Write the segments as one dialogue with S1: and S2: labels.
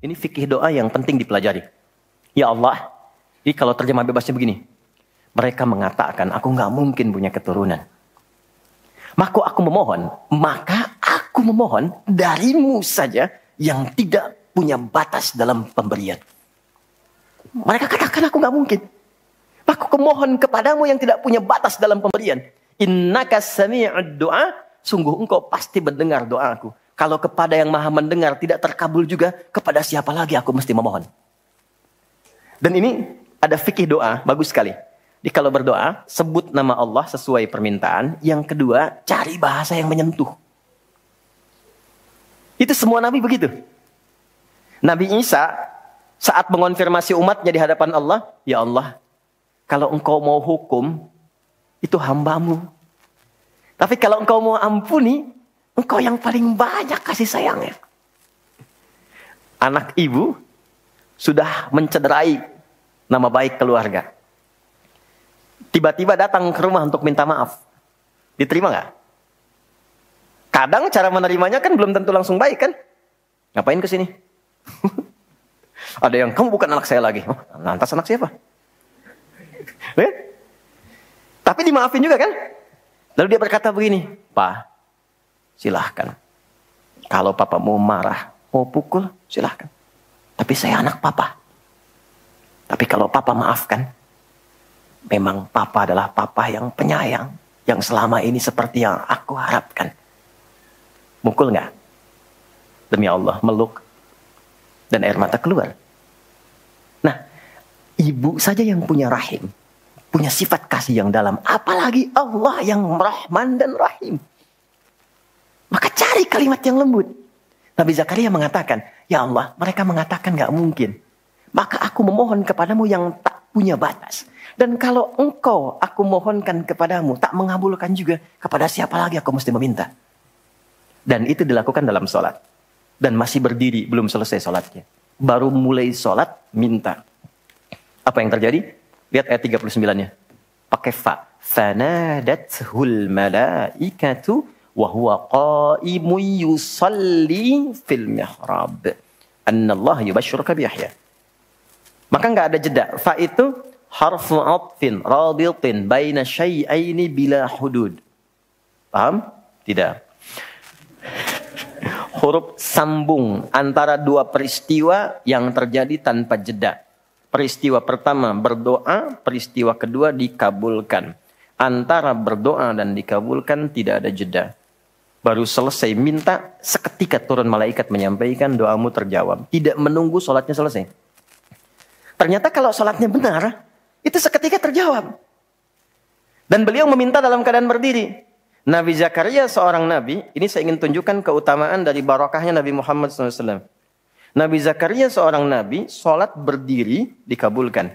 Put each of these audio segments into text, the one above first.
S1: Ini fikih doa yang penting dipelajari. Ya Allah, ini kalau terjemah bebasnya begini. Mereka mengatakan, aku nggak mungkin punya keturunan. Maka aku memohon darimu saja yang tidak punya batas dalam pemberian. Mereka katakan aku nggak mungkin. Aku memohon kepadamu yang tidak punya batas dalam pemberian. Innaka sami'ud du'a, sungguh engkau pasti mendengar doaku. Kalau kepada yang maha mendengar tidak terkabul juga, kepada siapa lagi aku mesti memohon. Dan ini ada fikih doa, bagus sekali. Jadi kalau berdoa, sebut nama Allah sesuai permintaan. Yang kedua, cari bahasa yang menyentuh. Itu semua Nabi begitu. Nabi Isa saat mengonfirmasi umatnya di hadapan Allah, ya Allah, kalau engkau mau hukum, itu hambamu. Tapi kalau engkau mau ampuni, engkau yang paling banyak kasih sayangnya. Anak ibu sudah mencederai nama baik keluarga. Tiba-tiba datang ke rumah untuk minta maaf. Diterima nggak? Kadang cara menerimanya kan belum tentu langsung baik kan? Ngapain ke sini? Ada yang, kamu bukan anak saya lagi. Oh, lantas anak siapa? Tapi dimaafin juga kan? Lalu dia berkata begini, Pak, silahkan. Kalau papa mau marah, mau pukul, silahkan. Tapi saya anak papa. Tapi kalau papa maafkan, memang papa adalah papa yang penyayang. Yang selama ini seperti yang aku harapkan. Mukul nggak? Demi Allah, meluk. Dan air mata keluar. Nah, ibu saja yang punya rahim. Punya sifat kasih yang dalam. Apalagi Allah yang Rahman dan Rahim. Maka cari kalimat yang lembut. Nabi Zakaria mengatakan, ya Allah, mereka mengatakan gak mungkin. Maka aku memohon kepadamu yang tak punya batas. Dan kalau engkau aku mohonkan kepadamu, tak mengabulkan juga, kepada siapa lagi aku mesti meminta. Dan itu dilakukan dalam sholat. Dan masih berdiri, belum selesai sholatnya. Baru mulai sholat, minta. Apa yang terjadi? Lihat ayat 39-nya. Pakai fa. Fanadathul malaikatu wa huwa qa'imun yusalli fil mihrab. Annallahu yubashshiruka bi Yahya. Maka enggak ada jeda. Fa itu harfu 'athfin rabitin baina syai'aini bila hudud. Paham? Tidak. Huruf sambung antara dua peristiwa yang terjadi tanpa jeda. Peristiwa pertama berdoa, peristiwa kedua dikabulkan. Antara berdoa dan dikabulkan tidak ada jeda. Baru selesai minta, seketika turun malaikat menyampaikan doamu terjawab. Tidak menunggu sholatnya selesai. Ternyata kalau sholatnya benar, itu seketika terjawab. Dan beliau meminta dalam keadaan berdiri. Nabi Zakaria seorang nabi, ini saya ingin tunjukkan keutamaan dari barakahnya Nabi Muhammad SAW. Nabi Zakaria seorang nabi, sholat berdiri dikabulkan.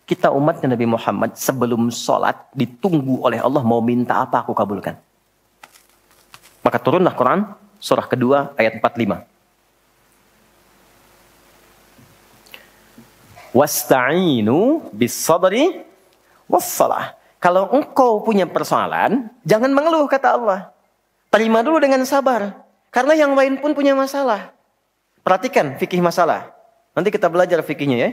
S1: Kita umatnya Nabi Muhammad sebelum sholat ditunggu oleh Allah mau minta apa aku kabulkan. Maka turunlah Quran surah kedua ayat 45. Wasta'inu bis sabri wassalah. Kalau engkau punya persoalan, jangan mengeluh kata Allah. Terima dulu dengan sabar. Karena yang lain pun punya masalah. Perhatikan fikih masalah. Nanti kita belajar fikihnya ya.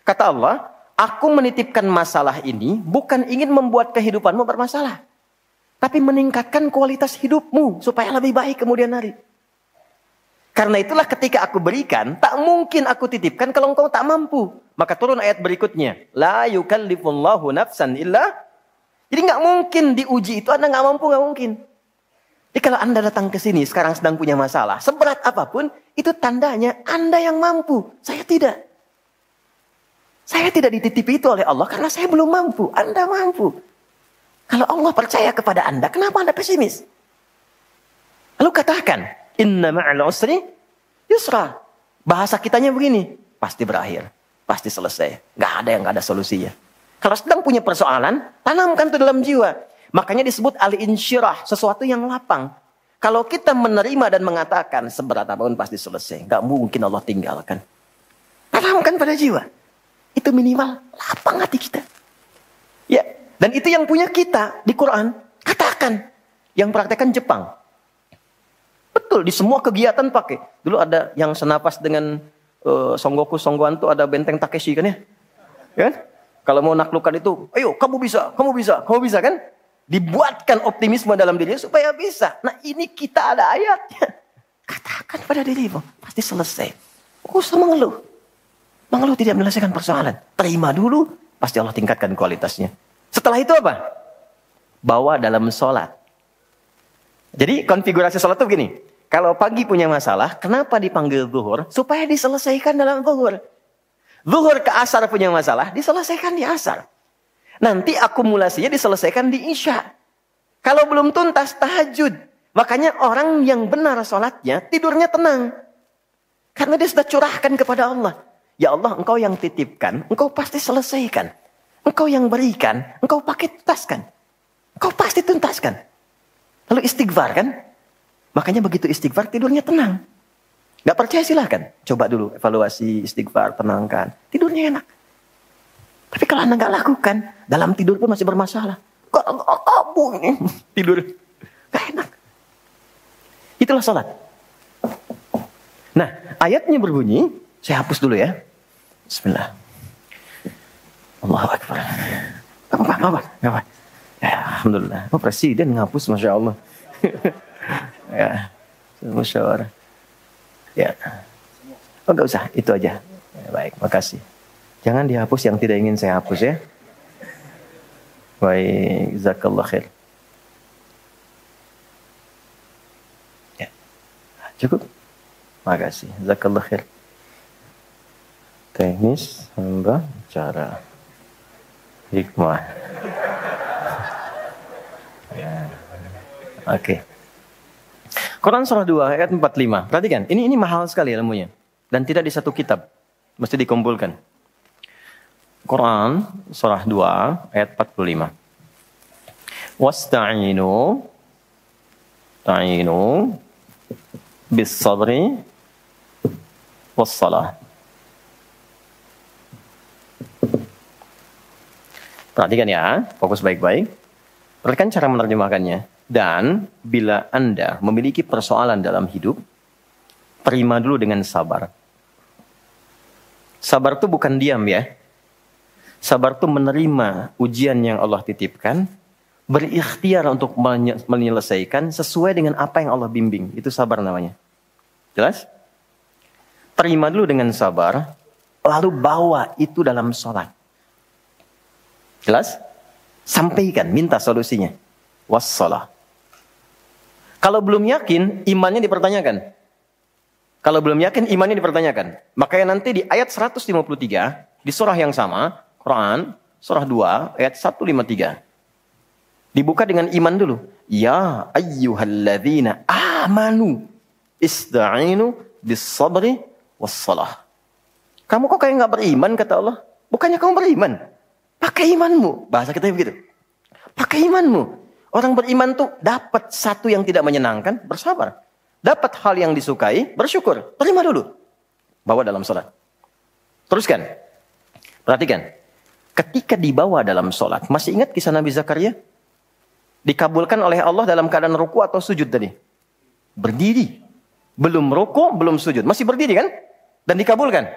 S1: Kata Allah, aku menitipkan masalah ini bukan ingin membuat kehidupanmu bermasalah. Tapi meningkatkan kualitas hidupmu supaya lebih baik kemudian hari. Karena itulah ketika aku berikan, tak mungkin aku titipkan kalau engkau tak mampu. Maka turun ayat berikutnya. La yukallifullahu nafsan illa. Jadi nggak mungkin diuji itu Anda nggak mampu, nggak mungkin. Jadi kalau Anda datang ke sini sekarang sedang punya masalah, seberat apapun, itu tandanya Anda yang mampu. Saya tidak. Saya tidak dititipi itu oleh Allah karena saya belum mampu. Anda mampu. Kalau Allah percaya kepada Anda, kenapa Anda pesimis? Lalu katakan, inna ma'al usri yusra. Bahasa kitanya begini, pasti berakhir, pasti selesai. Nggak ada yang nggak ada solusinya. Kalau sedang punya persoalan, tanamkan itu dalam jiwa. Makanya disebut al-insyirah, sesuatu yang lapang. Kalau kita menerima dan mengatakan seberat apapun pasti selesai. Gak mungkin Allah tinggalkan. Tanamkan pada jiwa. Itu minimal lapang hati kita. Ya, dan itu yang punya kita di Quran. Katakan. Yang praktekkan Jepang. Betul, di semua kegiatan pakai. Dulu ada yang senapas dengan Songgoku Songgoan tuh ada benteng Takeshi kan ya? Ya kan? Kalau mau naklukkan itu, ayo kamu bisa, kamu bisa, kamu bisa kan? Dibuatkan optimisme dalam dirinya supaya bisa. Nah ini kita ada ayatnya. Katakan pada dirimu, pasti selesai. Gak usah mengeluh. Mengeluh tidak menyelesaikan persoalan. Terima dulu, pasti Allah tingkatkan kualitasnya. Setelah itu apa? Bawa dalam sholat. Jadi konfigurasi sholat itu begini. Kalau pagi punya masalah, kenapa dipanggil zuhur? Supaya diselesaikan dalam zuhur. Zuhur ke asar punya masalah, diselesaikan di asar. Nanti akumulasinya diselesaikan di isya. Kalau belum tuntas, tahajud. Makanya orang yang benar sholatnya, tidurnya tenang. Karena dia sudah curahkan kepada Allah. Ya Allah, engkau yang titipkan, engkau pasti selesaikan. Engkau yang berikan, engkau pakai tuntaskan. Engkau pasti tuntaskan. Lalu istighfar kan? Makanya begitu istighfar, tidurnya tenang. Gak percaya silahkan. Coba dulu evaluasi istighfar, tenangkan. Tidurnya enak. Tapi kalau Anda gak lakukan, dalam tidur pun masih bermasalah. Kamu ini tidur. Gak enak. Itulah sholat. Nah, ayatnya berbunyi, saya hapus dulu ya. Bismillah. Allahu Akbar. Gak apa-apa. Ya, alhamdulillah. Oh, presiden ngapus, Masya Allah. Ya, musyawarah. Ya. Oh, gak usah, itu aja. Ya, baik, makasih. Jangan dihapus yang tidak ingin saya hapus ya. Baik, jazakallah khair. Ya, cukup. Makasih, jazakallah khair. Teknis, hamba, cara, hikmah. Ya. Oke. Quran surah 2 ayat 45. Perhatikan, ini mahal sekali ilmunya. Dan tidak di satu kitab. Mesti dikumpulkan. Quran surah 2 ayat 45. Wasta'inu bis sabri was salah. Perhatikan ya, fokus baik-baik. Perhatikan cara menerjemahkannya. Dan bila Anda memiliki persoalan dalam hidup, terima dulu dengan sabar. Sabar itu bukan diam ya. Sabar itu menerima ujian yang Allah titipkan, berikhtiar untuk menyelesaikan sesuai dengan apa yang Allah bimbing. Itu sabar namanya. Jelas? Terima dulu dengan sabar, lalu bawa itu dalam sholat. Jelas? Sampaikan, minta solusinya. Wassalah. Kalau belum yakin, imannya dipertanyakan. Kalau belum yakin, imannya dipertanyakan. Makanya nanti di ayat 153, di surah yang sama, Quran, surah 2, ayat 153. Dibuka dengan iman dulu. Ya ayyuhalladzina amanu ista'inu bis sabri wassalah. Kamu kok kayak gak beriman, kata Allah? Bukannya kamu beriman? Pakai imanmu. Bahasa kita begitu. Pakai imanmu. Orang beriman tuh dapat satu yang tidak menyenangkan, bersabar. Dapat hal yang disukai, bersyukur. Terima dulu. Bawa dalam sholat. Teruskan. Perhatikan. Ketika dibawa dalam sholat, masih ingat kisah Nabi Zakaria? Dikabulkan oleh Allah dalam keadaan ruku atau sujud tadi? Berdiri. Belum ruku, belum sujud. Masih berdiri kan? Dan dikabulkan.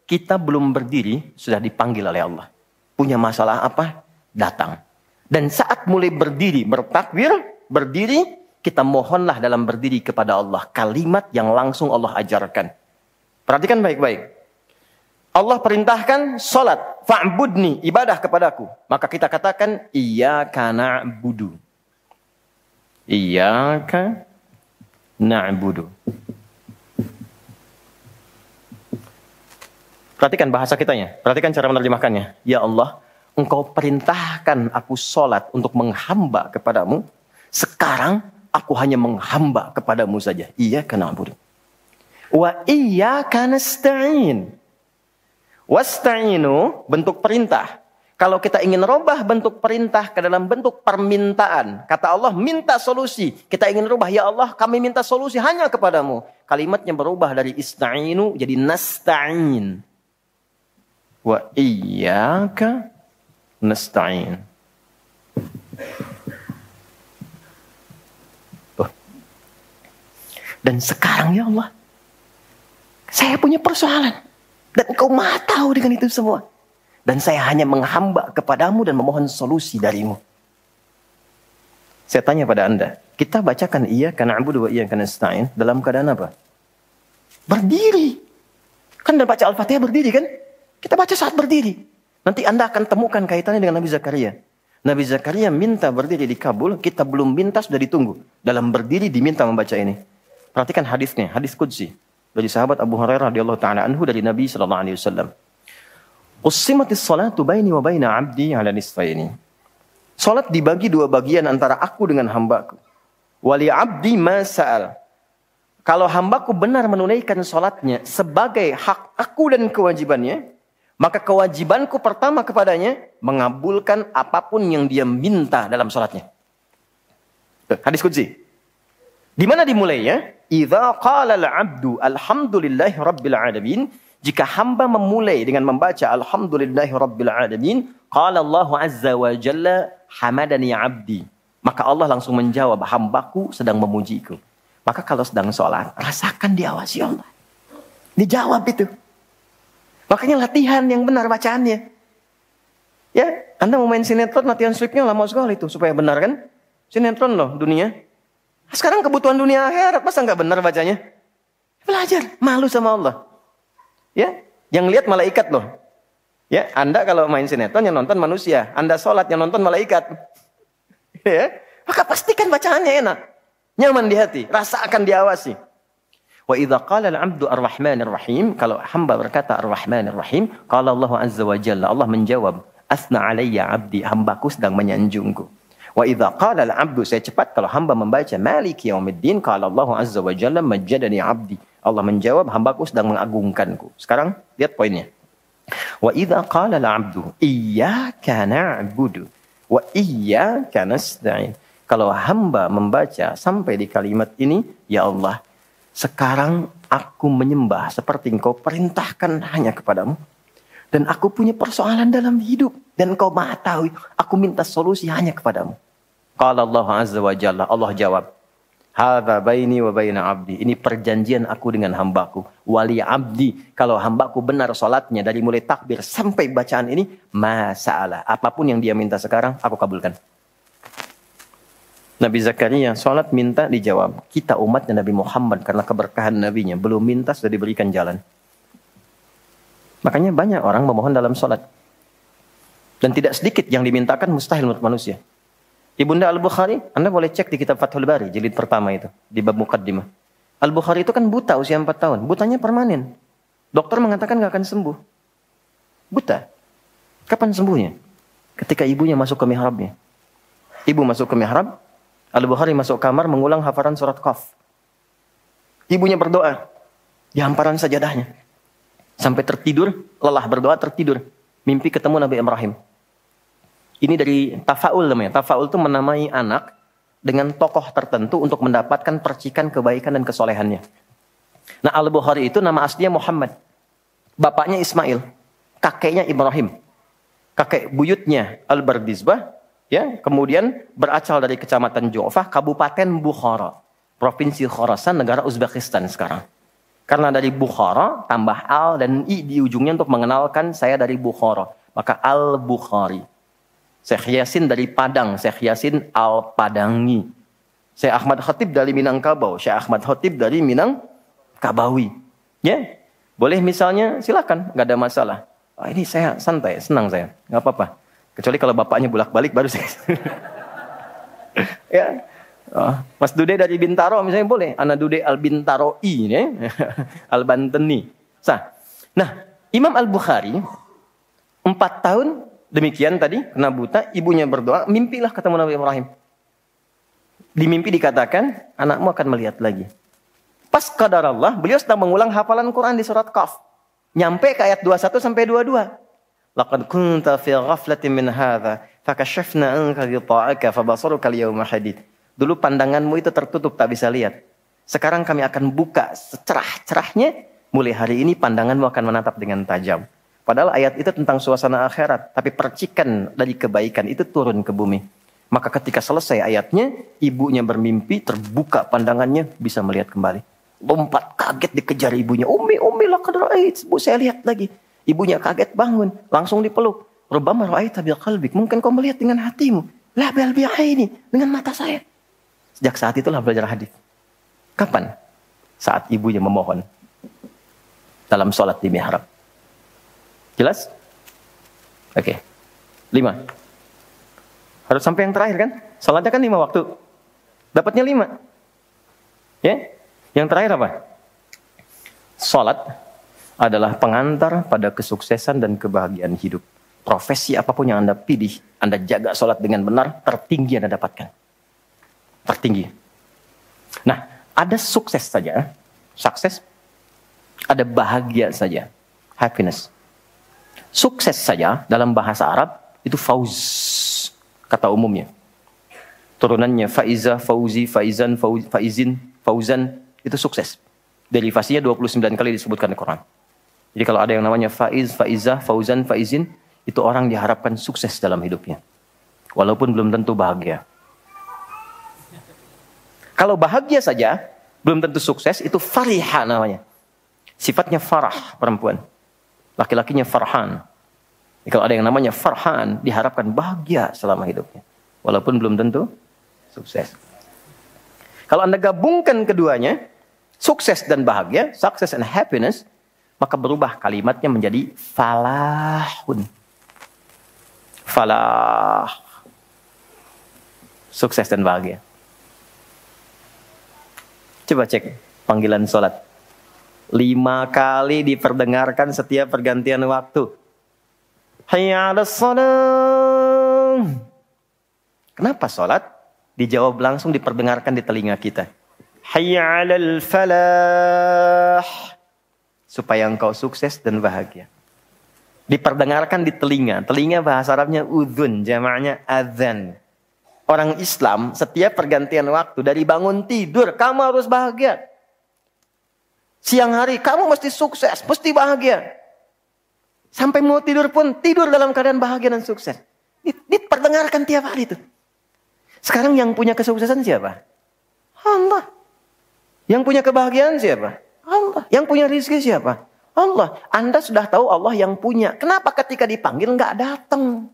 S1: Kita belum berdiri, sudah dipanggil oleh Allah. Punya masalah apa? Datang. Dan saat mulai berdiri, bertakbir, berdiri, kita mohonlah dalam berdiri kepada Allah. Kalimat yang langsung Allah ajarkan. Perhatikan baik-baik. Allah perintahkan salat, fa'budni, ibadah kepadaku. Maka kita katakan, iyyaka na'budu. Iyyaka na'budu. Perhatikan bahasa kitanya. Perhatikan cara menerjemahkannya. Ya Allah, Engkau perintahkan aku sholat untuk menghamba kepadamu. Sekarang aku hanya menghamba kepadamu saja. Iyyaka na'budu. Wa iyyaka nasta'in. Wasta'inu bentuk perintah. Kalau kita ingin rubah bentuk perintah ke dalam bentuk permintaan. Kata Allah minta solusi. Kita ingin rubah. Ya Allah kami minta solusi hanya kepadamu. Kalimatnya berubah dari ista'inu jadi nasta'in. Wa iyyaka nasta'in. Dan sekarang ya Allah, Saya punya persoalan. Dan engkau maha tahu dengan itu semua. Dan saya hanya menghamba kepadamu dan memohon solusi darimu. Saya tanya pada anda, kita bacakan iyyaka na'budu wa iyyaka nasta'in dalam keadaan apa? Berdiri. Kan dalam baca Al-Fatihah berdiri kan? Kita baca saat berdiri. Nanti anda akan temukan kaitannya dengan Nabi Zakaria. Nabi Zakaria minta berdiri di Kabul, kita belum minta sudah ditunggu. Dalam berdiri diminta membaca ini. Perhatikan hadisnya, hadis qudsi. Dari sahabat Abu Hurairah radhiyallahu ta'ala anhu dari Nabi sallallahu alaihi wasallam. Ussimatis salatu baini wa baina 'abdi 'ala nisfaini. Salat dibagi dua bagian antara aku dengan hambaku. Wali 'abdi ma sa'al. Kalau hambaku benar menunaikan salatnya sebagai hak aku dan kewajibannya, maka kewajibanku pertama kepadanya mengabulkan apapun yang dia minta dalam salatnya. Hadis qudsi. Di mana dimulainya? Idza qala al-'abdu alhamdulillahi rabbil alamin. Jika hamba memulai dengan membaca alhamdulillahi rabbil alamin, qala Allah azza wa jalla hamadani 'abdi. Maka Allah langsung menjawab, hambaku sedang memujiku. Maka kalau sedang sholat, rasakan diawasi Allah. Dijawab itu. Makanya latihan yang benar bacaannya. Ya, Anda mau main sinetron, latihan skripnya lama sekali itu supaya benar kan? Sinetron loh dunia. Sekarang kebutuhan dunia akhirat, masa nggak benar bacanya? Belajar, malu sama Allah. Ya, yang lihat malaikat loh. Ya, Anda kalau main sinetron yang nonton manusia, Anda sholat yang nonton malaikat. Ya, maka pastikan bacaannya enak, nyaman di hati, rasakan diawasi. Wa idza qala al-'abdu ar-rahmanir rahim, kalau hamba berkata ar-rahmanir rahim, qala Allah azza wa jalla, Allah menjawab, asna 'alayya 'abdi, hambaku sedang menyanjungku. Wa idza qala al-'abdu, saya cepat kalau hamba membaca maliki yaumiddin, qala Allah azza wa jalla majjadani 'abdi, Allah menjawab, hambaku sedang mengagungkanku. Sekarang lihat poinnya. Wa idza qala al-'abdu iyyaka na'budu wa iyyaka nasta'in. Kalau hamba membaca sampai di kalimat ini, ya Allah, sekarang aku menyembah seperti engkau perintahkan hanya kepadamu. Dan aku punya persoalan dalam hidup. Dan engkau maha tahu, aku minta solusi hanya kepadamu. Qala Allah azza wa jalla, Allah jawab, hadza baini wa baina 'abdi. Ini perjanjian aku dengan hambaku. Wali 'abdi, kalau hambaku benar salatnya dari mulai takbir sampai bacaan ini, masa'ala, apapun yang dia minta sekarang aku kabulkan. Nabi Zakaria salat minta dijawab. Kita umatnya Nabi Muhammad karena keberkahan nabinya belum minta sudah diberikan jalan. Makanya banyak orang memohon dalam salat. Dan tidak sedikit yang dimintakan mustahil menurut manusia. Ibunda Al-Bukhari, Anda boleh cek di kitab Fathul Bari, jilid pertama itu, di bab muqaddimah. Al-Bukhari itu kan buta usia 4 tahun. Butanya permanen. Dokter mengatakan gak akan sembuh. Buta. Kapan sembuhnya? Ketika ibunya masuk ke mihrabnya. Ibu masuk ke mihrab, Al-Bukhari masuk kamar mengulang hafalan surat Qaf. Ibunya berdoa di hamparan sajadahnya. Sampai tertidur, lelah berdoa tertidur. Mimpi ketemu Nabi Ibrahim. Ini dari tafaul namanya. Tafaul itu menamai anak dengan tokoh tertentu untuk mendapatkan percikan kebaikan dan kesolehannya. Nah, Al-Bukhari itu nama aslinya Muhammad. Bapaknya Ismail. Kakeknya Ibrahim. Kakek buyutnya Al-Bardizbah. Ya, kemudian berasal dari kecamatan Ju'fah, Kabupaten Bukhara. Provinsi Khorasan, negara Uzbekistan sekarang. Karena dari Bukhara, tambah al dan i di ujungnya untuk mengenalkan saya dari Bukhara. Maka Al-Bukhari. Syekh Yasin dari Padang, Syekh Yasin Al-Padangi. Syekh Ahmad Khatib dari Minangkabau, Syekh Ahmad Khatib dari Minangkabawi. Ya, boleh misalnya silakan, nggak ada masalah. Oh, ini saya santai, senang saya, nggak apa-apa. Kecuali kalau bapaknya bolak-balik baru saya. Ya, Mas Dude dari Bintaro misalnya boleh. Ana Dude Al-Bintaroi, ya. Al-Banteni. Nah, Imam Al-Bukhari 4 tahun demikian tadi, kena buta, ibunya berdoa, mimpilah ketemu Nabi Ibrahim. Di mimpi dikatakan, anakmu akan melihat lagi. Pas qadar Allah, beliau sedang mengulang hafalan Quran di surat Qaf. Nyampe ke ayat 21 sampai 22. Laqad kunta fi ghaflatin min hadza, fakashafna anka ghita'aka fabasaruka al-yawma hadid. Dulu pandanganmu itu tertutup, tak bisa lihat. Sekarang kami akan buka secerah-cerahnya, mulai hari ini pandanganmu akan menatap dengan tajam. Padahal ayat itu tentang suasana akhirat. Tapi percikan dari kebaikan itu turun ke bumi. Maka ketika selesai ayatnya, ibunya bermimpi, terbuka pandangannya, bisa melihat kembali. lompat kaget dikejar ibunya. Umi laqad ra'ait. Bu, saya lihat lagi. Ibunya kaget bangun, langsung dipeluk. Rubbama ra'aita bil qalbik. Mungkin kau melihat dengan hatimu. La bil bi'aini, dengan mata saya. Sejak saat itulah belajar hadis. Kapan? Saat ibunya memohon dalam sholat di mihrab. Jelas? Oke. 5. Harus sampai yang terakhir kan? Salatnya kan 5 waktu. Dapatnya 5. Ya? Yang terakhir apa? Salat adalah pengantar pada kesuksesan dan kebahagiaan hidup. Profesi apapun yang Anda pilih, Anda jaga salat dengan benar, tertinggi Anda dapatkan. Tertinggi. Nah, ada sukses saja. Sukses. Ada bahagia saja. Happiness. Sukses saja dalam bahasa Arab itu fauz, kata umumnya. Turunannya faiza, fauzi, faizan, faizin, fauzan, itu sukses. Derivasinya 29 kali disebutkan di Quran. Jadi kalau ada yang namanya faiz, faizah, fauzan, faizin, itu orang diharapkan sukses dalam hidupnya. Walaupun belum tentu bahagia. Kalau bahagia saja, belum tentu sukses, itu fariha namanya. Sifatnya farah perempuan. Laki-lakinya farhan. Jadi kalau ada yang namanya farhan, diharapkan bahagia selama hidupnya. Walaupun belum tentu sukses. Kalau Anda gabungkan keduanya, sukses dan bahagia, success and happiness, maka berubah kalimatnya menjadi falahun. Falah. Sukses dan bahagia. Coba cek panggilan sholat. 5 kali diperdengarkan setiap pergantian waktu. Hayya 'alas shalah. Kenapa sholat? Dijawab langsung, diperdengarkan di telinga kita. Hayya 'alal falah. Supaya engkau sukses dan bahagia. Diperdengarkan di telinga. Telinga bahasa Arabnya udhun, jamaknya adzan. Orang Islam setiap pergantian waktu, dari bangun tidur, kamu harus bahagia. Siang hari, kamu mesti sukses, mesti bahagia. Sampai mau tidur pun, tidur dalam keadaan bahagia dan sukses. Diperdengarkan tiap hari itu. Sekarang yang punya kesuksesan siapa? Allah. Yang punya kebahagiaan siapa? Allah. Yang punya rezeki siapa? Allah. Anda sudah tahu Allah yang punya. Kenapa ketika dipanggil nggak datang?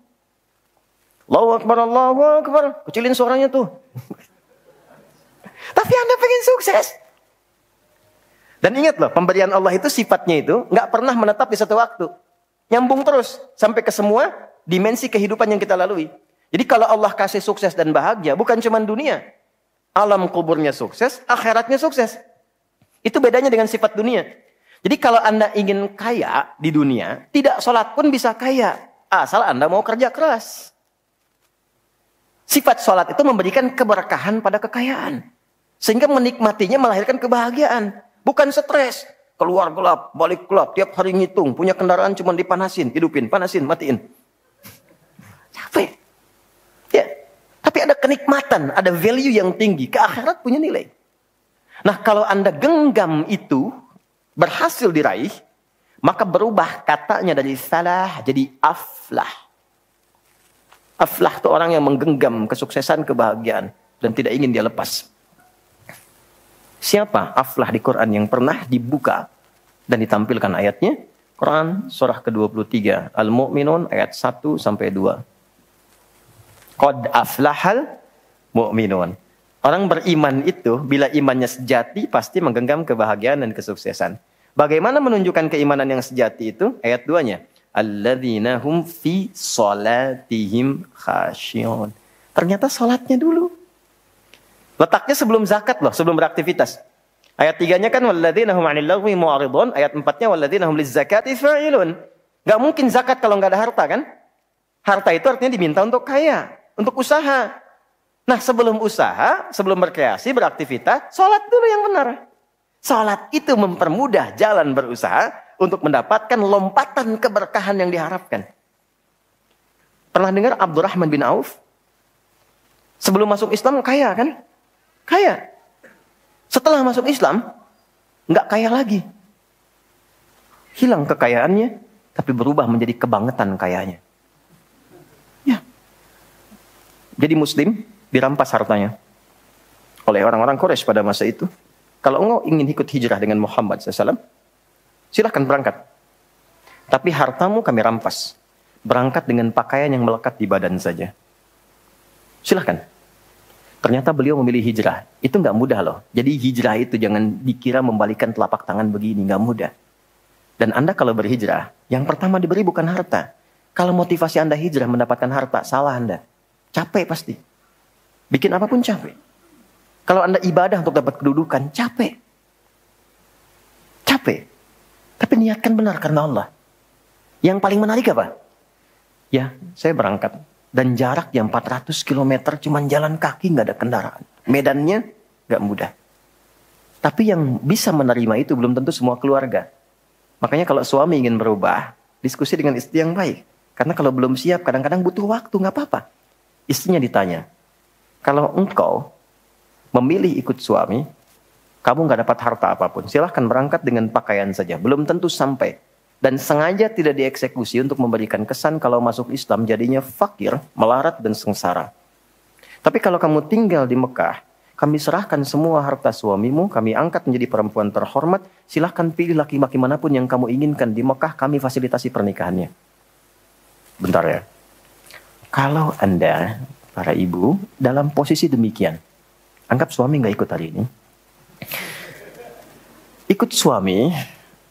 S1: Allahu Akbar, Allahu Akbar. Kecilin suaranya tuh. Tapi Anda pengen sukses. Dan ingat loh, pemberian Allah itu sifatnya itu nggak pernah menetap di satu waktu. Nyambung terus sampai ke semua dimensi kehidupan yang kita lalui. Jadi kalau Allah kasih sukses dan bahagia, bukan cuma dunia. Alam kuburnya sukses, akhiratnya sukses. Itu bedanya dengan sifat dunia. Jadi kalau Anda ingin kaya di dunia, tidak sholat pun bisa kaya. Asal Anda mau kerja keras. Sifat sholat itu memberikan keberkahan pada kekayaan. Sehingga menikmatinya melahirkan kebahagiaan. Bukan stres. Keluar gelap, balik gelap. Tiap hari ngitung. Punya kendaraan cuma dipanasin. Hidupin, panasin, matiin. Capek. Ya. Tapi ada kenikmatan. Ada value yang tinggi. Ke akhirat punya nilai. Nah kalau Anda genggam itu. Berhasil diraih. Maka berubah katanya dari salah jadi aflah. Aflah itu orang yang menggenggam kesuksesan, kebahagiaan. Dan tidak ingin dia lepas. Siapa aflah di Quran yang pernah dibuka dan ditampilkan ayatnya? Quran surah ke-23. Al-Mu'minun ayat 1-2. Qad aflahal mu'minun. Orang beriman itu bila imannya sejati pasti menggenggam kebahagiaan dan kesuksesan. Bagaimana menunjukkan keimanan yang sejati itu? Ayat 2-nya. Alladzina hum fi salatihim khasyi'un. Ternyata salatnya dulu. Letaknya sebelum zakat loh, sebelum beraktivitas. Ayat 3-nya kan walladzina hum 'anil lagwi mu'ridun, ayat 4-nya walladzina hum lizzakati fa'ilun. Enggak mungkin zakat kalau enggak ada harta kan? Harta itu artinya diminta untuk kaya, untuk usaha. Nah, sebelum usaha, sebelum berkreasi, beraktivitas, salat dulu yang benar. Salat itu mempermudah jalan berusaha untuk mendapatkan lompatan keberkahan yang diharapkan. Pernah dengar Abdurrahman bin Auf? Sebelum masuk Islam kaya kan? Kaya. Setelah masuk Islam, nggak kaya lagi. Hilang kekayaannya, tapi berubah menjadi kebangetan kayanya. Ya. Jadi Muslim dirampas hartanya oleh orang-orang Quraisy pada masa itu. Kalau engkau ingin ikut hijrah dengan Muhammad SAW, silahkan berangkat. Tapi hartamu kami rampas. Berangkat dengan pakaian yang melekat di badan saja. Silahkan. Ternyata beliau memilih hijrah. Itu nggak mudah loh. Jadi hijrah itu jangan dikira membalikan telapak tangan begini. Nggak mudah. Dan Anda kalau berhijrah, yang pertama diberi bukan harta. Kalau motivasi Anda hijrah mendapatkan harta, salah Anda. Capek pasti. Bikin apapun capek. Kalau Anda ibadah untuk dapat kedudukan, capek. Capek. Tapi niatkan benar karena Allah. Yang paling menarik apa? Ya, saya berangkat. Dan jarak yang 400 km cuman jalan kaki, nggak ada kendaraan. Medannya nggak mudah. Tapi yang bisa menerima itu belum tentu semua keluarga. Makanya kalau suami ingin berubah, diskusi dengan istri yang baik. Karena kalau belum siap, kadang-kadang butuh waktu, nggak apa-apa. Istrinya ditanya, kalau engkau memilih ikut suami, kamu nggak dapat harta apapun. Silahkan berangkat dengan pakaian saja. Belum tentu sampai. Dan sengaja tidak dieksekusi untuk memberikan kesan kalau masuk Islam jadinya fakir, melarat, dan sengsara. Tapi kalau kamu tinggal di Mekah, kami serahkan semua harta suamimu, kami angkat menjadi perempuan terhormat, silahkan pilih laki-laki manapun yang kamu inginkan di Mekah, kami fasilitasi pernikahannya. Bentar ya. Kalau Anda, para ibu, dalam posisi demikian, anggap suami nggak ikut hari ini. Ikut suami,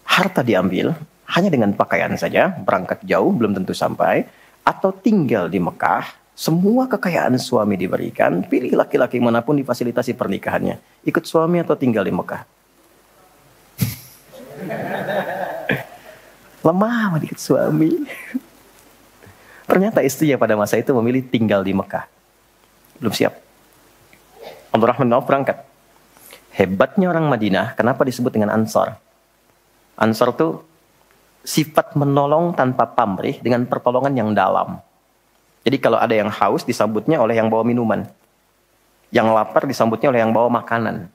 S1: harta diambil, hanya dengan pakaian saja, berangkat jauh, belum tentu sampai, atau tinggal di Mekah, semua kekayaan suami diberikan, pilih laki-laki manapun difasilitasi pernikahannya. Ikut suami atau tinggal di Mekah? Lemah ikut suami. Ternyata istrinya pada masa itu memilih tinggal di Mekah. Belum siap. Abdurrahman bin Auf berangkat. Hebatnya orang Madinah, kenapa disebut dengan Ansar? Ansar itu sifat menolong tanpa pamrih dengan pertolongan yang dalam. Jadi kalau ada yang haus disambutnya oleh yang bawa minuman. Yang lapar disambutnya oleh yang bawa makanan.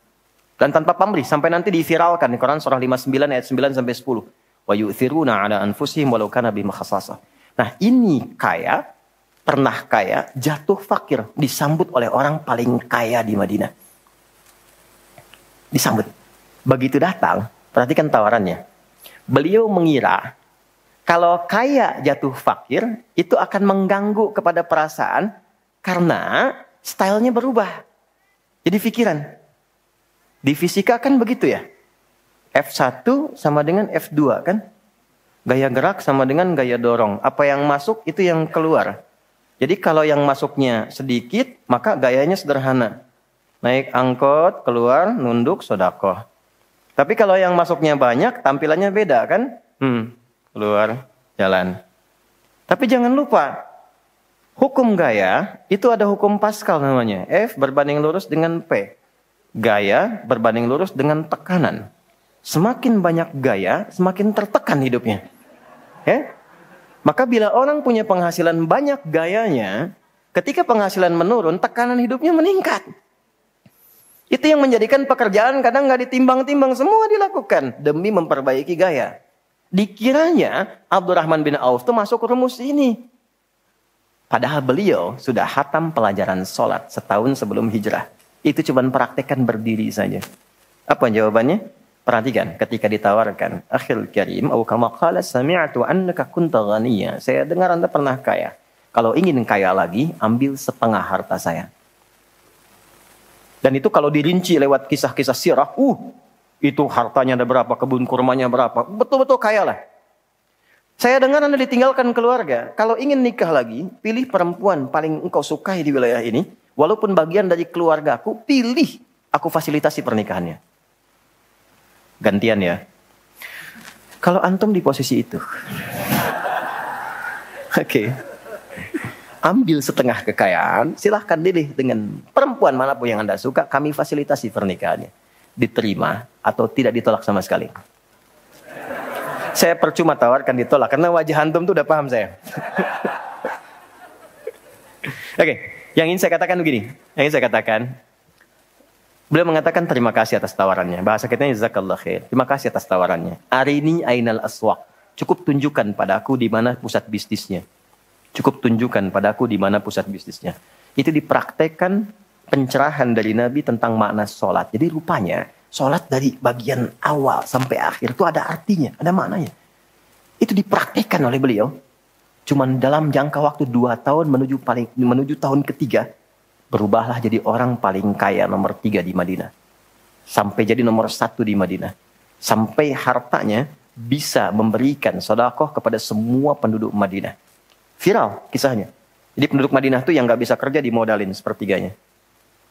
S1: Dan tanpa pamrih sampai nanti diviralkan di Quran surah 59 ayat 9 sampai 10. Wa yu'thiruna 'ala anfusihim walau kana bihim khasassah. Nah, ini kaya, pernah kaya, jatuh fakir, disambut oleh orang paling kaya di Madinah. Disambut. Begitu datang, perhatikan tawarannya. Beliau mengira kalau kaya jatuh fakir itu akan mengganggu kepada perasaan karena stylenya berubah. Jadi pikiran. Di fisika kan begitu ya. F1 sama dengan F2 kan. Gaya gerak sama dengan gaya dorong. Apa yang masuk itu yang keluar. Jadi kalau yang masuknya sedikit maka gayanya sederhana. Naik angkot, keluar, nunduk, sedekah. Tapi kalau yang masuknya banyak, tampilannya beda kan? Keluar, jalan. Tapi jangan lupa, hukum gaya itu ada hukum Pascal namanya. F berbanding lurus dengan P. Gaya berbanding lurus dengan tekanan. Semakin banyak gaya, semakin tertekan hidupnya. Ya? Maka bila orang punya penghasilan banyak gayanya, ketika penghasilan menurun, tekanan hidupnya meningkat. Itu yang menjadikan pekerjaan kadang nggak ditimbang-timbang, semua dilakukan demi memperbaiki gaya. Dikiranya Abdurrahman bin Auf itu masuk rumus ini. Padahal beliau sudah hatam pelajaran sholat setahun sebelum hijrah. Itu cuma praktekkan berdiri saja. Apa jawabannya? Perhatikan ketika ditawarkan. Akhil karim, au kama qala sami'tu annaka kunta ghaniya. Saya dengar Anda pernah kaya. Kalau ingin kaya lagi, ambil setengah harta saya. Dan itu kalau dirinci lewat kisah-kisah sirah, itu hartanya ada berapa, kebun kurmanya berapa, betul-betul kaya lah. Saya dengar Anda ditinggalkan keluarga, kalau ingin nikah lagi, pilih perempuan paling engkau sukai di wilayah ini, walaupun bagian dari keluargaku, pilih, aku fasilitasi pernikahannya. Gantian ya. Kalau antum di posisi itu, oke. Ambil setengah kekayaan, silahkan pilih dengan perempuan manapun yang Anda suka, kami fasilitasi pernikahannya. Diterima atau tidak ditolak sama sekali. Saya percuma tawarkan ditolak, karena wajah antum tuh udah paham saya. Oke, yang ingin saya katakan begini. Yang ingin saya katakan, beliau mengatakan terima kasih atas tawarannya. Bahasa kita jazakallah khair. Terima kasih atas tawarannya. Arini ainal aswaq. Cukup tunjukkan padaku di mana pusat bisnisnya. Cukup tunjukkan padaku di mana pusat bisnisnya. Itu dipraktekkan pencerahan dari Nabi tentang makna sholat. Jadi rupanya Sholat dari bagian awal sampai akhir itu ada artinya, ada maknanya. Itu dipraktikkan oleh beliau. Cuman dalam jangka waktu 2 tahun menuju tahun ketiga, berubahlah jadi orang paling kaya nomor 3 di Madinah. Sampai jadi nomor 1 di Madinah. Sampai hartanya bisa memberikan sedekah kepada semua penduduk Madinah. Viral kisahnya. Jadi penduduk Madinah itu yang gak bisa kerja dimodalin sepertiganya.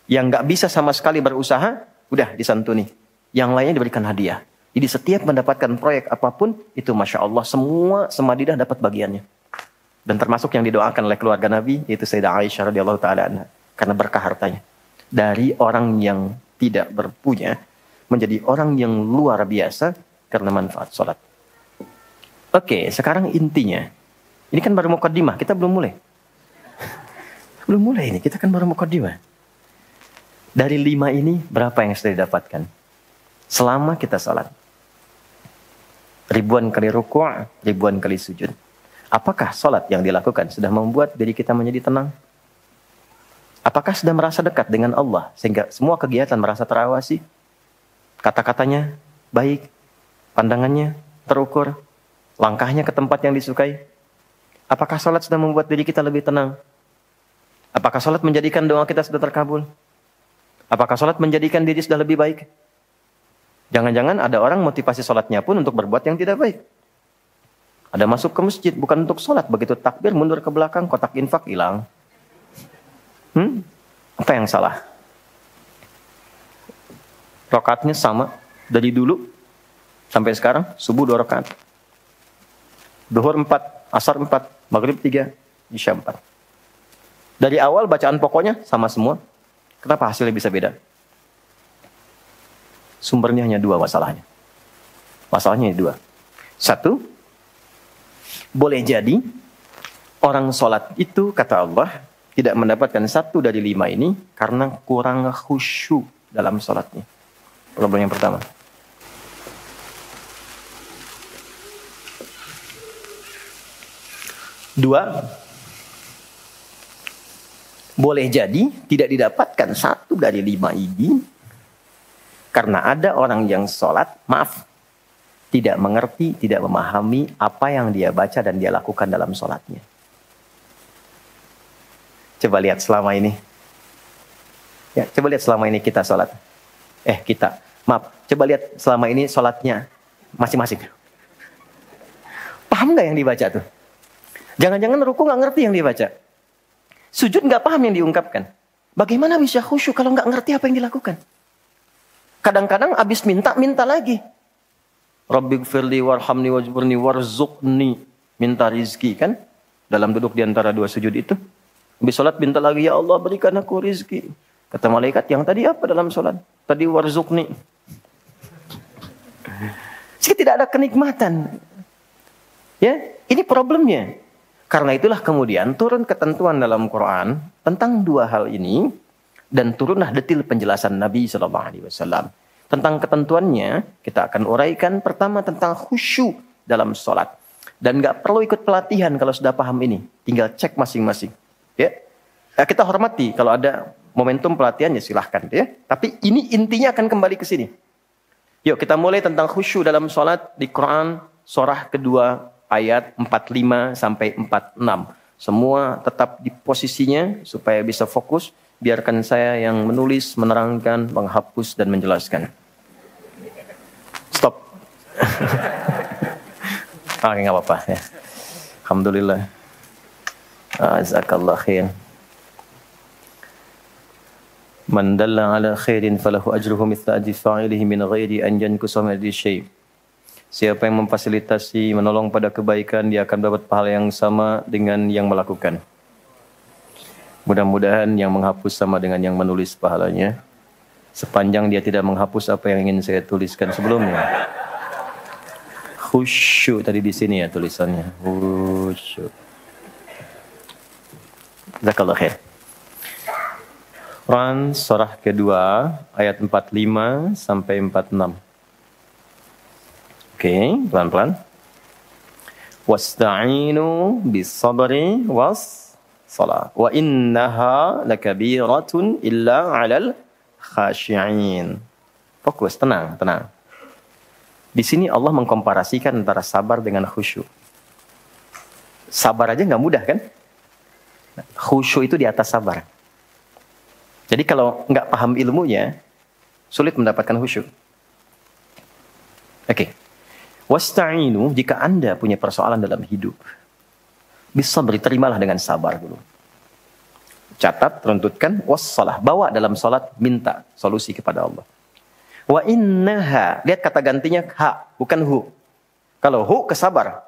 S1: Yang gak bisa sama sekali berusaha, udah disantuni. Yang lainnya diberikan hadiah. Jadi setiap mendapatkan proyek apapun, itu Masya Allah semua Madinah dapat bagiannya. Dan termasuk yang didoakan oleh keluarga Nabi, yaitu Sayyidah Aisyah radhiyallahu ta'ala anha. Karena berkah hartanya. Dari orang yang tidak berpunya, menjadi orang yang luar biasa karena manfaat sholat. Oke, sekarang intinya. Ini kan baru mukaddimah, kita belum mulai. Belum mulai ini, kita kan baru mukaddimah. Dari 5 ini, berapa yang sudah didapatkan? Selama kita sholat. Ribuan kali ruku', ribuan kali sujud. Apakah sholat yang dilakukan sudah membuat diri kita menjadi tenang? Apakah sudah merasa dekat dengan Allah sehingga semua kegiatan merasa terawasi? Kata-katanya baik, pandangannya terukur, langkahnya ke tempat yang disukai. Apakah sholat sudah membuat diri kita lebih tenang? Apakah sholat menjadikan doa kita sudah terkabul? Apakah sholat menjadikan diri sudah lebih baik? Jangan-jangan ada orang motivasi sholatnya pun untuk berbuat yang tidak baik. Ada masuk ke masjid bukan untuk sholat. Begitu takbir mundur ke belakang, kotak infak hilang. Apa yang salah? Rakaatnya sama dari dulu sampai sekarang. Subuh 2 rakaat. Duhur 4, asar 4, maghrib 3, isya 4. Dari awal bacaan pokoknya sama semua. Kenapa hasilnya bisa beda? Sumbernya hanya 2 masalahnya. Masalahnya 2. 1, boleh jadi orang sholat itu, kata Allah, tidak mendapatkan 1 dari 5 ini karena kurang khusyuk dalam sholatnya. Problem yang pertama. 2, boleh jadi tidak didapatkan 1 dari 5 ini karena ada orang yang sholat, tidak mengerti, tidak memahami apa yang dia baca dan dia lakukan dalam sholatnya. Coba lihat selama ini. Ya, coba lihat selama ini kita sholat. Coba lihat selama ini sholatnya masing-masing. Paham nggak yang dibaca tuh? Jangan-jangan ruku nggak ngerti yang dibaca. Sujud nggak paham yang diungkapkan. Bagaimana bisa khusyuk kalau nggak ngerti apa yang dilakukan? Kadang-kadang abis minta lagi. Rabbighfirli warhamni wajburni warzuqni. Minta rizki kan? Dalam duduk di antara 2 sujud itu. Habis sholat minta lagi, ya Allah berikan aku rizki. Kata malaikat, yang tadi apa dalam sholat? Tadi warzuqni. Jadi tidak ada kenikmatan. Ya, ini problemnya. Karena itulah kemudian turun ketentuan dalam Quran tentang 2 hal ini. Dan turunlah detil penjelasan Nabi SAW. Tentang ketentuannya, kita akan uraikan pertama tentang khusyuk dalam sholat. Dan gak perlu ikut pelatihan kalau sudah paham ini. Tinggal cek masing-masing. Ya, kita hormati kalau ada momentum pelatihan ya silahkan. Ya. Tapi ini intinya akan kembali ke sini. Yuk kita mulai tentang khusyuk dalam sholat di Quran. Surah kedua ayat 45 sampai 46. Semua tetap di posisinya supaya bisa fokus. Biarkan saya yang menulis, menerangkan, menghapus, dan menjelaskan. Stop. Oke, nggak apa-apa. Ya. Alhamdulillah. Jazakallah khair. Man dalla ala khairin falahu ajruhu mithla ajri fa'ilihi min ghairi an yankusa min ajri syai'. Siapa yang memfasilitasi, menolong pada kebaikan, dia akan dapat pahala yang sama dengan yang melakukan. Mudah-mudahan yang menghapus sama dengan yang menulis pahalanya. Sepanjang dia tidak menghapus apa yang ingin saya tuliskan sebelumnya. Khusyuk tadi di sini ya tulisannya. Khusyuk. Jazakallah khair. Quran surah kedua ayat 45 sampai 46. Oke, pelan-pelan. Wasta'inu bis-sabri was-salah. Wa innaha lakabiratun illa 'alal khashi'in. Fokus, tenang, tenang. Di sini Allah mengkomparasikan antara sabar dengan khusyuk. Sabar aja nggak mudah kan? Khusyuk itu di atas sabar. Jadi kalau nggak paham ilmunya, sulit mendapatkan khusyuk. Oke. Wasta'inu, jika Anda punya persoalan dalam hidup, bisa terimalah dengan sabar dulu. Catat, runtutkan, wassalah. Bawa dalam salat, minta solusi kepada Allah. Wa innaha, lihat kata gantinya ha, bukan hu. Kalau hu ke sabar,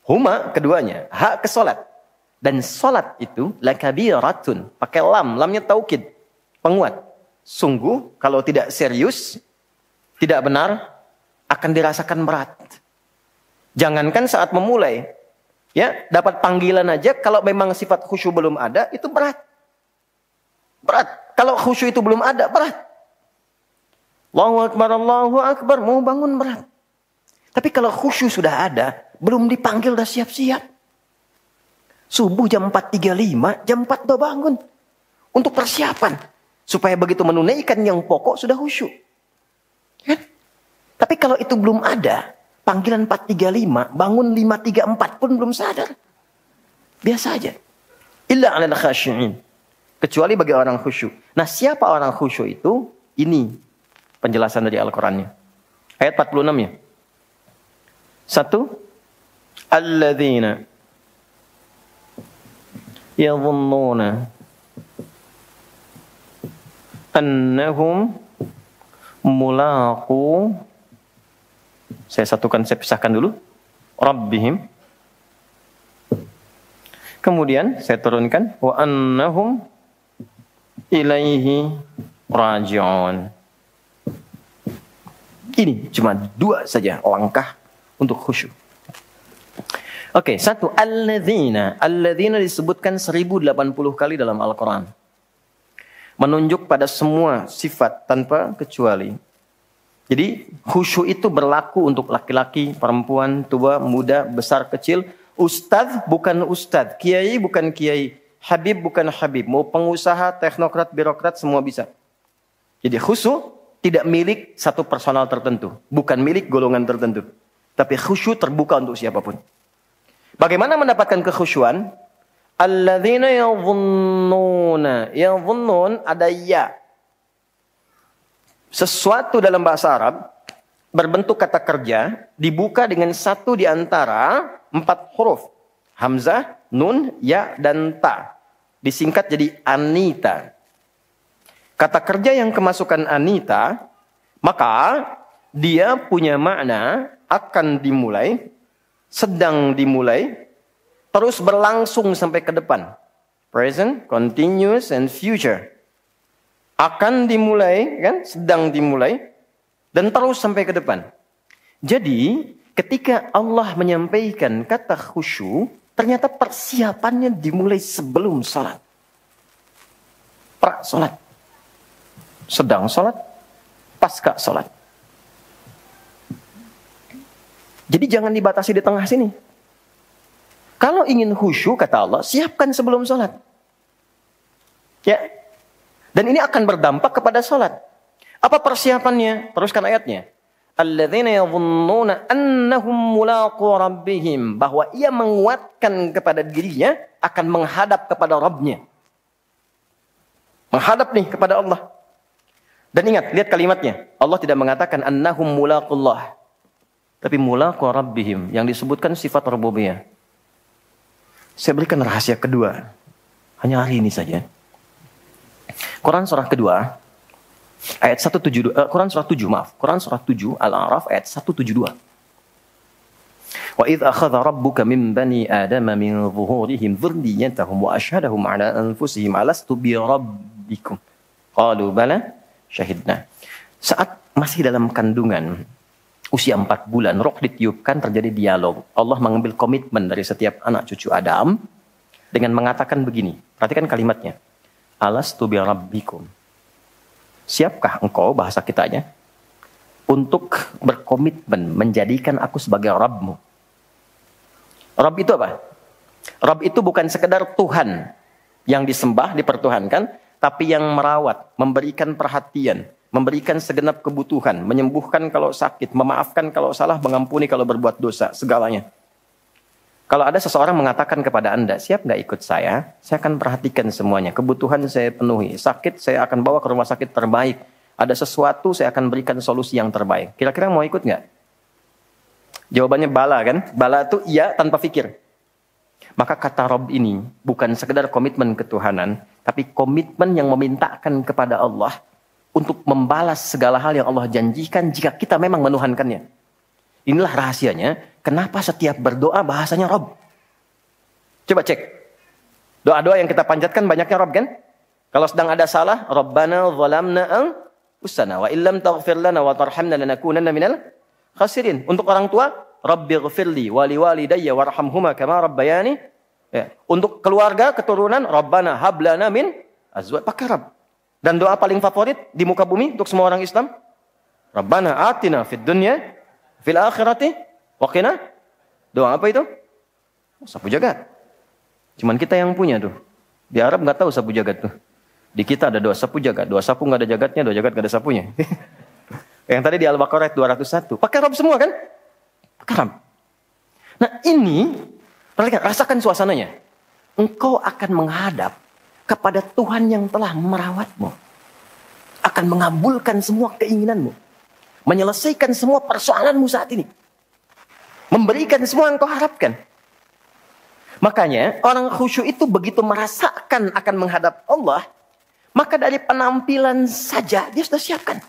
S1: huma keduanya, ha ke salat. Dan salat itu lakabiratun, pakai lam, lamnya taukid, penguat. Sungguh kalau tidak serius, tidak benar, akan dirasakan berat. Jangankan saat memulai, ya dapat panggilan aja, kalau memang sifat khusyuk belum ada, itu berat. Berat. Kalau khusyuk itu belum ada, berat. Allahu Akbar, mau bangun berat. Tapi kalau khusyuk sudah ada, belum dipanggil, udah siap-siap. Subuh jam 4.35, jam 4 udah bangun. Untuk persiapan. Supaya begitu menunaikan yang pokok, sudah khusyuk. Kan? Tapi kalau itu belum ada, panggilan 4.35, bangun 5.34 pun belum sadar. Biasa aja. Illa 'alal khashi'in. Kecuali bagi orang khusyuk. Nah, siapa orang khusyuk itu? Ini penjelasan dari Al-Qur'annya. Ayat 46-nya. 1. Alladzina yadhunnuna annahum mulaqu, saya satukan, saya pisahkan dulu, Rabbihim. Kemudian saya turunkan wa annahum ilaihi raji'un. Ini cuma 2 saja langkah untuk khusyuk. Oke, 1, alladzina. Alladzina disebutkan 1080 kali dalam Al-Quran. Menunjuk pada semua sifat tanpa kecuali. Jadi khusyuk itu berlaku untuk laki-laki, perempuan, tua, muda, besar, kecil. Ustadz bukan ustadz, kiai bukan kiai, habib bukan habib. Mau pengusaha, teknokrat, birokrat, semua bisa. Jadi khusyuk tidak milik satu personal tertentu. Bukan milik golongan tertentu. Tapi khusyuk terbuka untuk siapapun. Bagaimana mendapatkan kekhusyuan? Alladzina yadhunnuna. Yadhunnun ada ya. Sesuatu dalam bahasa Arab berbentuk kata kerja dibuka dengan satu di antara 4 huruf. Hamzah, nun, ya, dan ta. Disingkat jadi anita. Kata kerja yang kemasukan anita, maka dia punya makna akan dimulai, sedang dimulai, terus berlangsung sampai ke depan. Present, continuous, and future. Akan dimulai, kan? Sedang dimulai, dan terus sampai ke depan. Jadi, ketika Allah menyampaikan kata khusyuk, ternyata persiapannya dimulai sebelum sholat. Pra-sholat. Sedang sholat, pasca sholat. Jadi jangan dibatasi di tengah sini. Kalau ingin khusyuk, kata Allah, siapkan sebelum sholat. Ya. Dan ini akan berdampak kepada sholat. Apa persiapannya? Teruskan ayatnya. Alladzina yadhunnuna annahum mulaqu rabbihim. Bahwa ia menguatkan kepada dirinya akan menghadap kepada Rabbnya. Menghadap nih kepada Allah. Dan ingat, lihat kalimatnya. Allah tidak mengatakan annahum mulaqullah. Tapi mulaqu rabbihim. Yang disebutkan sifat rububiyah. Saya berikan rahasia kedua. Hanya hari ini saja. Quran surah kedua. Ayat 172. Quran surah 7, maaf. Quran surah 7 Al-A'raf ayat 172. Wa idh akhadha rabbuka min bani adama min zuhurihim dhurriyyatahum wa ashhadahum ala anfusihim alastu bi rabbikum. Qalu bala syahidna. Saat masih dalam kandungan usia 4 bulan, roh ditiupkan, terjadi dialog. Allah mengambil komitmen dari setiap anak cucu Adam dengan mengatakan begini. Perhatikan kalimatnya. Alastu bi rabbikum. Siapkah engkau, bahasa kitanya, untuk berkomitmen menjadikan aku sebagai Rabbmu? Rabb itu apa? Rabb itu bukan sekedar Tuhan yang disembah, dipertuhankan, tapi yang merawat, memberikan perhatian, memberikan segenap kebutuhan, menyembuhkan kalau sakit, memaafkan kalau salah, mengampuni kalau berbuat dosa, segalanya. Kalau ada seseorang mengatakan kepada Anda, siap nggak ikut saya akan perhatikan semuanya. Kebutuhan saya penuhi, sakit saya akan bawa ke rumah sakit terbaik. Ada sesuatu saya akan berikan solusi yang terbaik. Kira-kira mau ikut nggak? Jawabannya bala kan? Bala itu iya tanpa pikir. Maka kata Rob ini bukan sekedar komitmen ketuhanan, tapi komitmen yang memintakan kepada Allah untuk membalas segala hal yang Allah janjikan jika kita memang menuhankannya. Inilah rahasianya, kenapa setiap berdoa bahasanya Rob. Coba cek. Doa-doa yang kita panjatkan banyaknya Rob kan? Kalau sedang ada salah, Rabbana zalamna anfusana wa illam taghfir lana wa tarhamna lanakunanna minal khasirin. Untuk orang tua, Rabbighfirli wa liwalidayya warhamhuma kama rabbayani. Ya. Untuk keluarga, keturunan, Rabbana hablana min azwaj. Pakai Rabb. Dan doa paling favorit di muka bumi untuk semua orang Islam, Rabbana atina fid dunya fil akhirati wa qina. Doa apa itu? Sapu jagat. Cuman kita yang punya tuh. Di Arab nggak tahu sapu jagat tuh. Di kita ada doa sapu jagat. Doa sapu nggak ada jagatnya, doa jagat nggak ada sapunya. Yang tadi di Al-Baqarah 201. Pakai Rabb semua kan? Pakai Rabb. Nah ini, perhatikan, rasakan suasananya. Engkau akan menghadap kepada Tuhan yang telah merawatmu. Akan mengabulkan semua keinginanmu. Menyelesaikan semua persoalanmu saat ini. Memberikan semua yang kau harapkan. Makanya orang khusyuk itu begitu merasakan akan menghadap Allah. Maka dari penampilan saja dia sudah siapkan.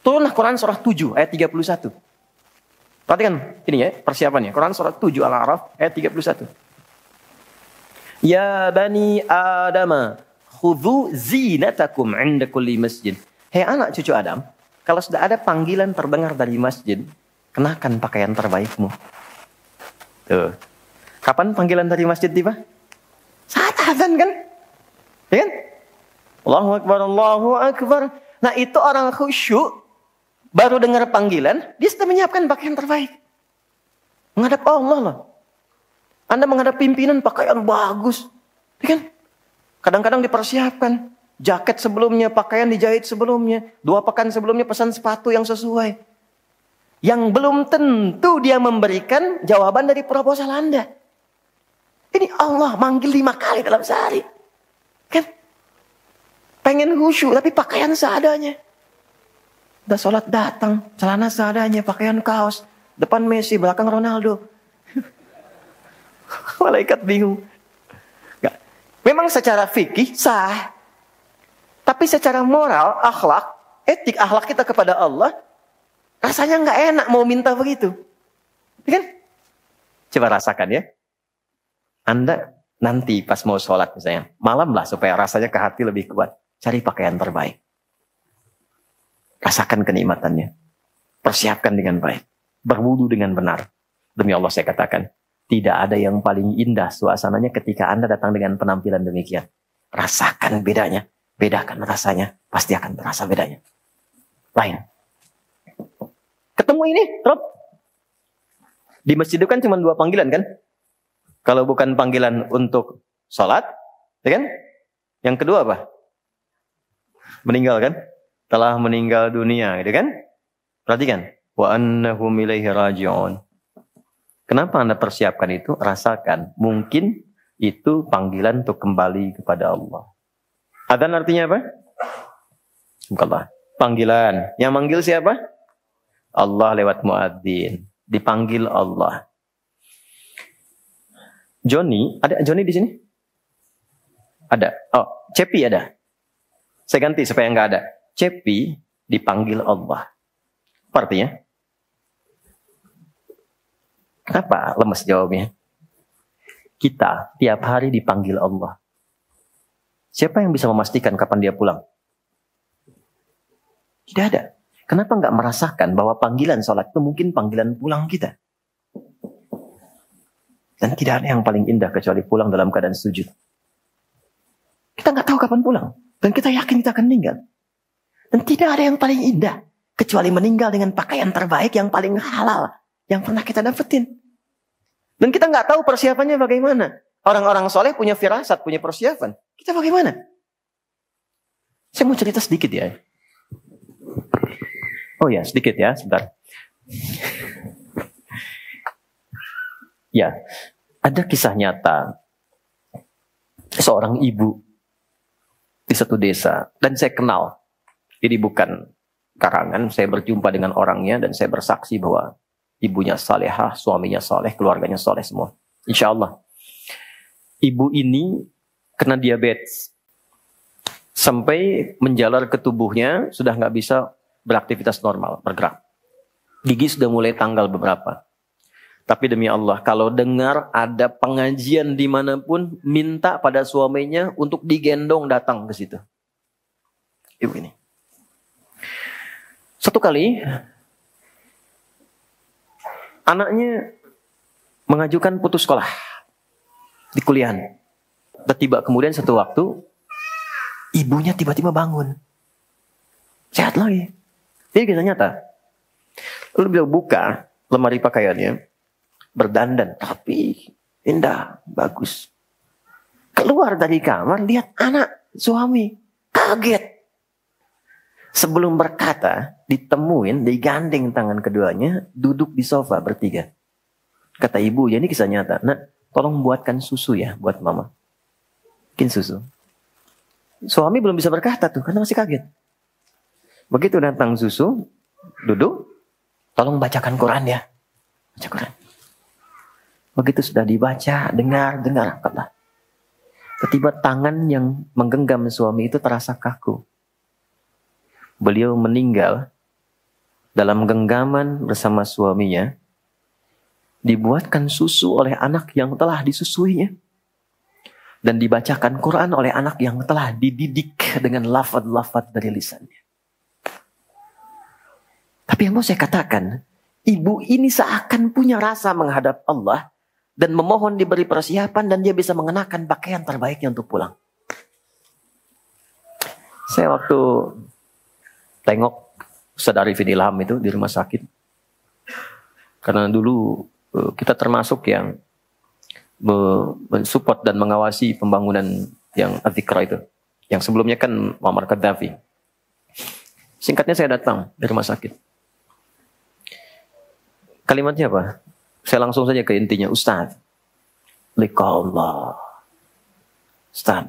S1: Turunlah Quran surah 7 ayat 31. Perhatikan ini ya persiapannya. Quran surah 7 Al-A'raf ayat 31. Ya bani Adam, khudhu zinatakum 'inda kulli masjid. Hei anak cucu Adam, kalau sudah ada panggilan terdengar dari masjid, kenakan pakaian terbaikmu. Tuh. Kapan panggilan dari masjid tiba? Saat azan kan? Ya kan? Allahu Akbar, Allahu Akbar. Nah itu orang khusyuk, baru dengar panggilan, dia sudah menyiapkan pakaian terbaik. Menghadap Allah loh. Anda menghadap pimpinan pakaian bagus. Ya kan? Kadang-kadang dipersiapkan. Jaket sebelumnya, pakaian dijahit sebelumnya. 2 pekan sebelumnya pesan sepatu yang sesuai. Yang belum tentu dia memberikan jawaban dari proposal Anda. Ini Allah manggil 5 kali dalam sehari. Kan? Pengen khusyuk tapi pakaian seadanya. Udah sholat datang, celana seadanya, pakaian kaos. Depan Messi, belakang Ronaldo. Malaikat bingung. Gak. Memang secara fikih sah. Tapi secara moral, akhlak, etik akhlak kita kepada Allah, rasanya nggak enak mau minta begitu. Ya kan? Coba rasakan ya. Anda nanti pas mau sholat misalnya, malam lah supaya rasanya ke hati lebih kuat. Cari pakaian terbaik. Rasakan kenikmatannya. Persiapkan dengan baik. Berwudu dengan benar. Demi Allah saya katakan, tidak ada yang paling indah suasananya ketika Anda datang dengan penampilan demikian. Rasakan bedanya. Bedakan rasanya. Pasti akan terasa bedanya. Lain. Ketemu ini, Rob. Di masjid itu kan cuma 2 panggilan kan? Kalau bukan panggilan untuk sholat, ya kan? Yang kedua apa? Meninggal kan? Telah meninggal dunia, gitu kan? Perhatikan. Wa annahum ilaihi raji'un. Kenapa Anda persiapkan itu? Rasakan. Mungkin itu panggilan untuk kembali kepada Allah. Adzan artinya apa? Bukanlah. Panggilan. Yang manggil siapa? Allah lewat muadzin. Dipanggil Allah. Joni, ada Joni di sini? Ada. Oh, Cepi ada. Saya ganti supaya nggak ada. Cepi dipanggil Allah. Apa artinya? Kenapa lemes jawabnya? Kita tiap hari dipanggil Allah. Siapa yang bisa memastikan kapan dia pulang? Tidak ada. Kenapa nggak merasakan bahwa panggilan sholat itu mungkin panggilan pulang kita? Dan tidak ada yang paling indah kecuali pulang dalam keadaan sujud. Kita nggak tahu kapan pulang. Dan kita yakin kita akan meninggal. Dan tidak ada yang paling indah kecuali meninggal dengan pakaian terbaik yang paling halal yang pernah kita dapetin. Dan kita nggak tahu persiapannya bagaimana. Orang-orang soleh punya firasat, punya persiapan. Kita bagaimana? Saya mau cerita sedikit ya. Oh ya, sedikit ya, sebentar. Ya, ada kisah nyata seorang ibu di satu desa, dan saya kenal. Ini bukan karangan, saya berjumpa dengan orangnya dan saya bersaksi bahwa ibunya salehah, suaminya saleh, keluarganya saleh semua. Insya Allah. Ibu ini kena diabetes. Sampai menjalar ke tubuhnya, sudah nggak bisa beraktivitas normal, bergerak. Gigi sudah mulai tanggal beberapa. Tapi demi Allah, kalau dengar ada pengajian dimanapun, minta pada suaminya untuk digendong datang ke situ. Ibu ini. Satu kali, anaknya mengajukan putus sekolah di kuliahan. Tiba kemudian satu waktu, ibunya tiba-tiba bangun. Sehat lagi. Ini kisah nyata. Lalu beliau buka lemari pakaiannya, berdandan, tapi indah, bagus. Keluar dari kamar, lihat anak, suami, kaget. Sebelum berkata, ditemuin, digandeng tangan keduanya, duduk di sofa bertiga. Kata ibu, ya ini kisah nyata. Nak, tolong buatkan susu ya buat mama. Bikin susu. Suami belum bisa berkata tuh, karena masih kaget. Begitu datang susu, duduk, tolong bacakan Quran ya. Baca Quran. Begitu sudah dibaca, dengar, kata. Tiba-tiba tangan yang menggenggam suami itu terasa kaku. Beliau meninggal dalam genggaman bersama suaminya, dibuatkan susu oleh anak yang telah disusuinya, dan dibacakan Quran oleh anak yang telah dididik dengan lafaz-lafaz dari lisannya. Tapi yang mau saya katakan, ibu ini seakan punya rasa menghadap Allah dan memohon diberi persiapan dan dia bisa mengenakan pakaian terbaiknya untuk pulang. Saya waktu tengok Ustaz Arifin Ilham itu di rumah sakit. Karena dulu kita termasuk yang mensupport dan mengawasi pembangunan yang Adzikra itu. Yang sebelumnya kan Muammar Gaddafi. Singkatnya saya datang dari rumah sakit. Kalimatnya apa? Saya langsung saja ke intinya. Ustaz, liqa Allah. Ustaz,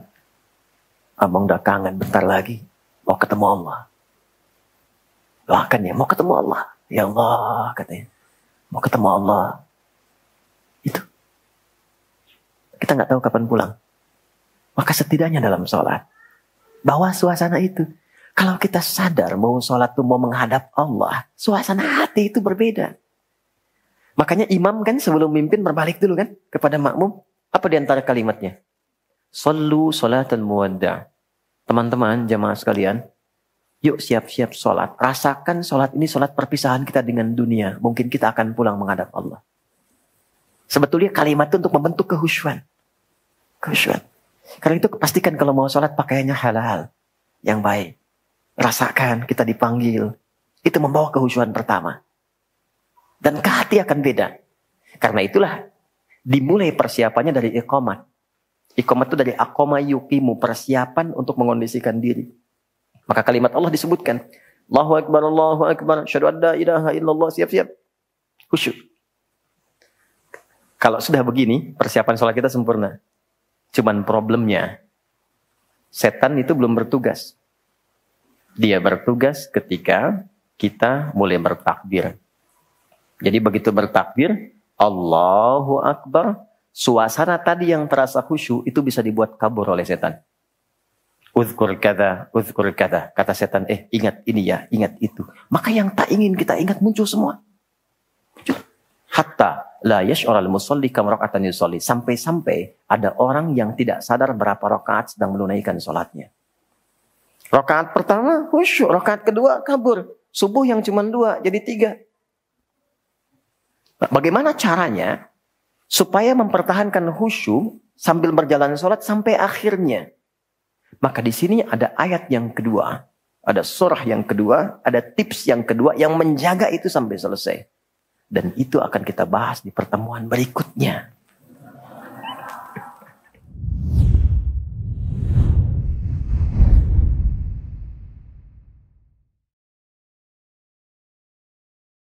S1: abang udah kangen bentar lagi. Mau ketemu Allah. Doakan ya, mau ketemu Allah. Ya Allah, katanya. Mau ketemu Allah. Itu. Kita nggak tahu kapan pulang. Maka setidaknya dalam sholat, bawa suasana itu. Kalau kita sadar mau sholat itu mau menghadap Allah, suasana hati itu berbeda. Makanya imam kan sebelum mimpin berbalik dulu kan kepada makmum. Apa di antara kalimatnya? Sallu sholatan muwadda'. Teman-teman, jamaah sekalian, yuk siap-siap sholat. Rasakan sholat ini sholat perpisahan kita dengan dunia. Mungkin kita akan pulang menghadap Allah. Sebetulnya kalimat itu untuk membentuk kehusyuan. Kehusyuan. Karena itu pastikan kalau mau sholat pakaiannya halal. Yang baik. Rasakan kita dipanggil. Itu membawa kehusyuan pertama. Dan ke hati akan beda. Karena itulah dimulai persiapannya dari iqamat. Iqamat itu dari aqama yuqimu, persiapan untuk mengondisikan diri. Maka kalimat Allah disebutkan. Allahu Akbar, Allahu Akbar. Asyhadu an la ilaha illallah. Siap-siap. Khusyuk. Kalau sudah begini, persiapan sholat kita sempurna. Cuman problemnya, setan itu belum bertugas. Dia bertugas ketika kita mulai bertakbir. Jadi begitu bertakbir, Allahu Akbar, suasana tadi yang terasa khusyuk itu bisa dibuat kabur oleh setan. Uzkur kata, kata setan, ingat ini ya, ingat itu. Maka yang tak ingin kita ingat muncul semua. Hatta la yash'ural musalli kam raka'atan yusalli. Sampai-sampai ada orang yang tidak sadar berapa rakaat sedang menunaikan sholatnya. Rakaat pertama khusyuk, rakaat kedua kabur. Subuh yang cuma 2 jadi 3. Nah, bagaimana caranya supaya mempertahankan khusyuk sambil berjalan sholat sampai akhirnya? Maka di sini ada ayat yang kedua, ada surah yang kedua, ada tips yang kedua yang menjaga itu sampai selesai. Dan itu akan kita bahas di pertemuan berikutnya.